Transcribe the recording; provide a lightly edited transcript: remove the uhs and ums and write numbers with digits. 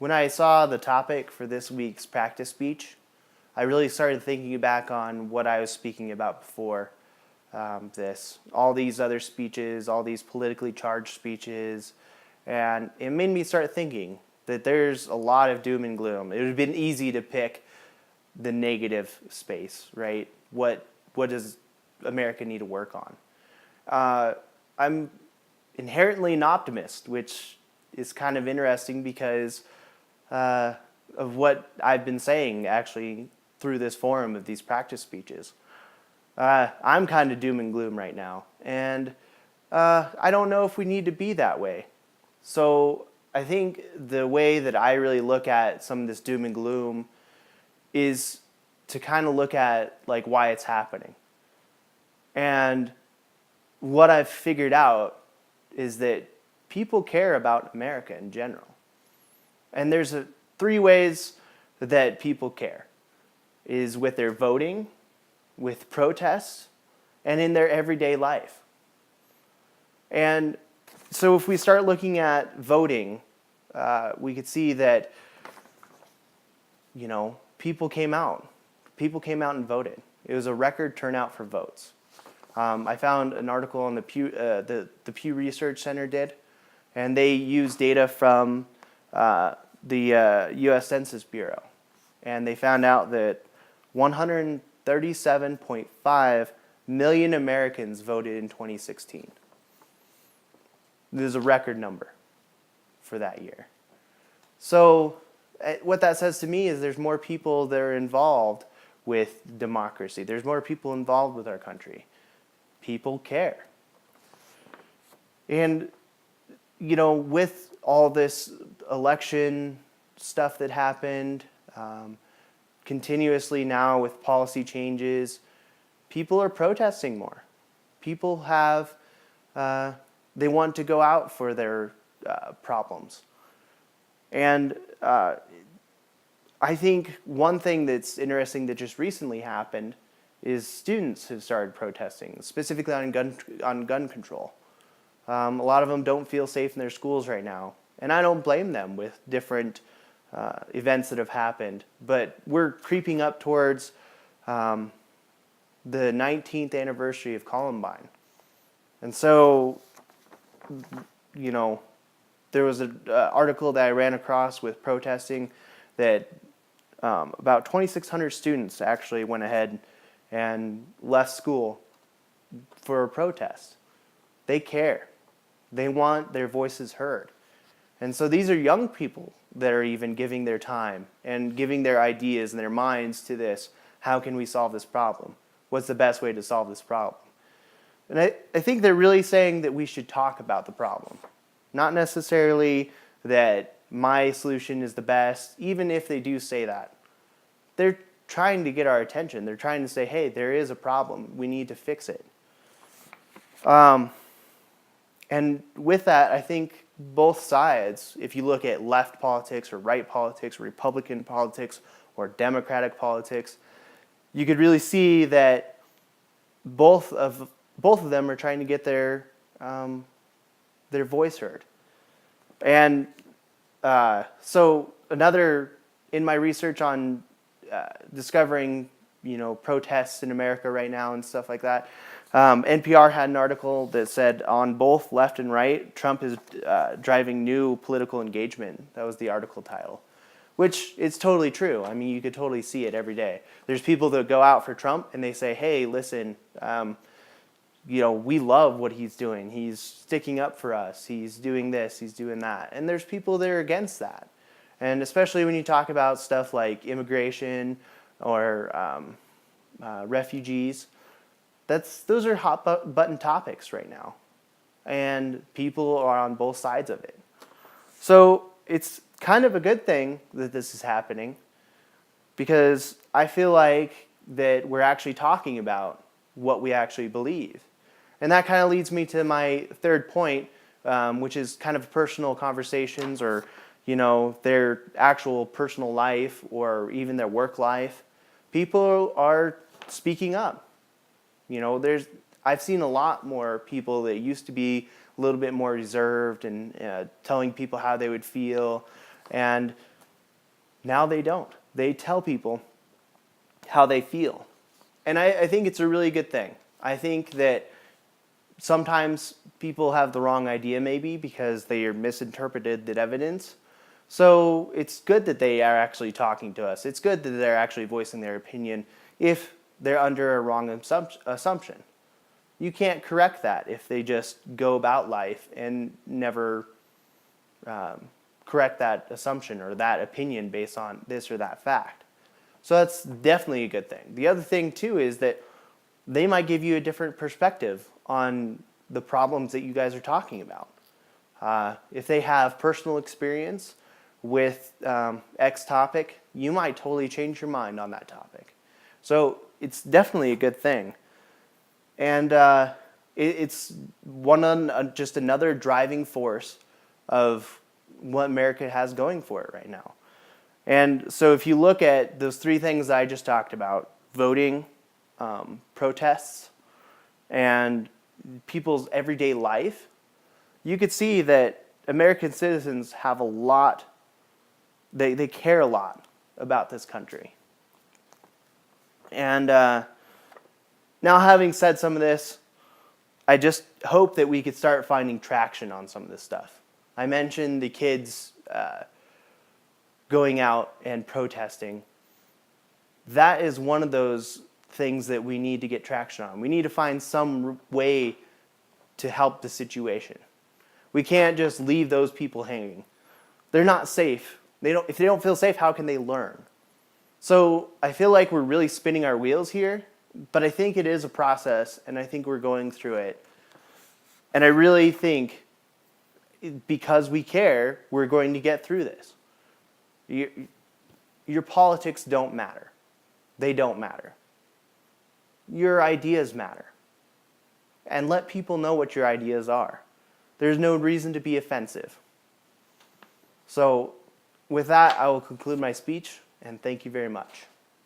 When I saw the topic for this week's practice speech, I really started thinking back on what I was speaking about before this. All these other speeches, all these politically charged speeches, and it made me start thinking that there's a lot of doom and gloom. It would have been easy to pick the negative space, right? What does America need to work on? I'm inherently an optimist, which is kind of interesting because of what I've been saying actually through this forum of these practice speeches. I'm kind of doom and gloom right now, and I don't know if we need to be that way. So I think the way that I really look at some of this doom and gloom is to kind of look at like why it's happening. And what I've figured out is that people care about America in general. And there's three ways that people care. Is with their voting, with protests, and in their everyday life. And so if we start looking at voting, we could see that, people came out. People came out and voted. It was a record turnout for votes. I found an article on the Pew Research Center did, and they used data from the U.S. Census Bureau. And they found out that 137.5 million Americans voted in 2016. This is a record number for that year. So what that says to me is there's more people that are involved with democracy. There's more people involved with our country. People care. And, with all this election stuff that happened, continuously now with policy changes, people are protesting more. People have, they want to go out for their problems. And I think one thing that's interesting that just recently happened is students have started protesting, specifically on gun control. A lot of them don't feel safe in their schools right now, and I don't blame them with different events that have happened. But we're creeping up towards the 19th anniversary of Columbine. And so, there was an article that I ran across with protesting that about 2,600 students actually went ahead and left school for a protest. They care. They want their voices heard. And so these are young people that are even giving their time and giving their ideas and their minds to this. How can we solve this problem? What's the best way to solve this problem? And I think they're really saying that we should talk about the problem. Not necessarily that my solution is the best, even if they do say that. They're trying to get our attention. They're trying to say, hey, there is a problem. We need to fix it. And with that, I think both sides, if you look at left politics or right politics, or Republican politics or Democratic politics, you could really see that both of them are trying to get their voice heard. And so in my research on discovering, protests in America right now and stuff like that, NPR had an article that said on both left and right, Trump is driving new political engagement. That was the article title, which is totally true. I mean, you could totally see it every day. There's people that go out for Trump and they say, hey, listen, we love what he's doing. He's sticking up for us. He's doing this. He's doing that. And there's people that are against that. And especially when you talk about stuff like immigration or refugees, those are hot button topics right now. And people are on both sides of it. So it's kind of a good thing that this is happening because I feel like that we're actually talking about what we actually believe. And that kind of leads me to my third point, which is kind of personal conversations or, their actual personal life or even their work life. People are speaking up. I've seen a lot more people that used to be a little bit more reserved and telling people how they would feel. And Now they don't. They tell people how they feel. And I think it's a really good thing. I think that sometimes people have the wrong idea maybe because they are misinterpreted the evidence. So it's good that they are actually talking to us. It's good that they're actually voicing their opinion if they're under a wrong assumption. You can't correct that if they just go about life and never correct that assumption or that opinion based on this or that fact. So that's definitely a good thing. The other thing too is that they might give you a different perspective on the problems that you guys are talking about. If they have personal experience with X topic, you might totally change your mind on that topic. So it's definitely a good thing. And it's just another driving force of what America has going for it right now. And so if you look at those three things that I just talked about, voting, protests, and people's everyday life, you could see that American citizens have a lot, they care a lot about this country. And now having said some of this, I just hope that we could start finding traction on some of this stuff. I mentioned the kids going out and protesting. That is one of those things that we need to get traction on. We need to find some way to help the situation. We can't just leave those people hanging. They're not safe. If they don't feel safe, how can they learn? So I feel like we're really spinning our wheels here, but I think it is a process, and I think we're going through it. And I really think because we care, we're going to get through this. Your politics don't matter. They don't matter. Your ideas matter. And let people know what your ideas are. There's no reason to be offensive. So with that, I will conclude my speech, and thank you very much.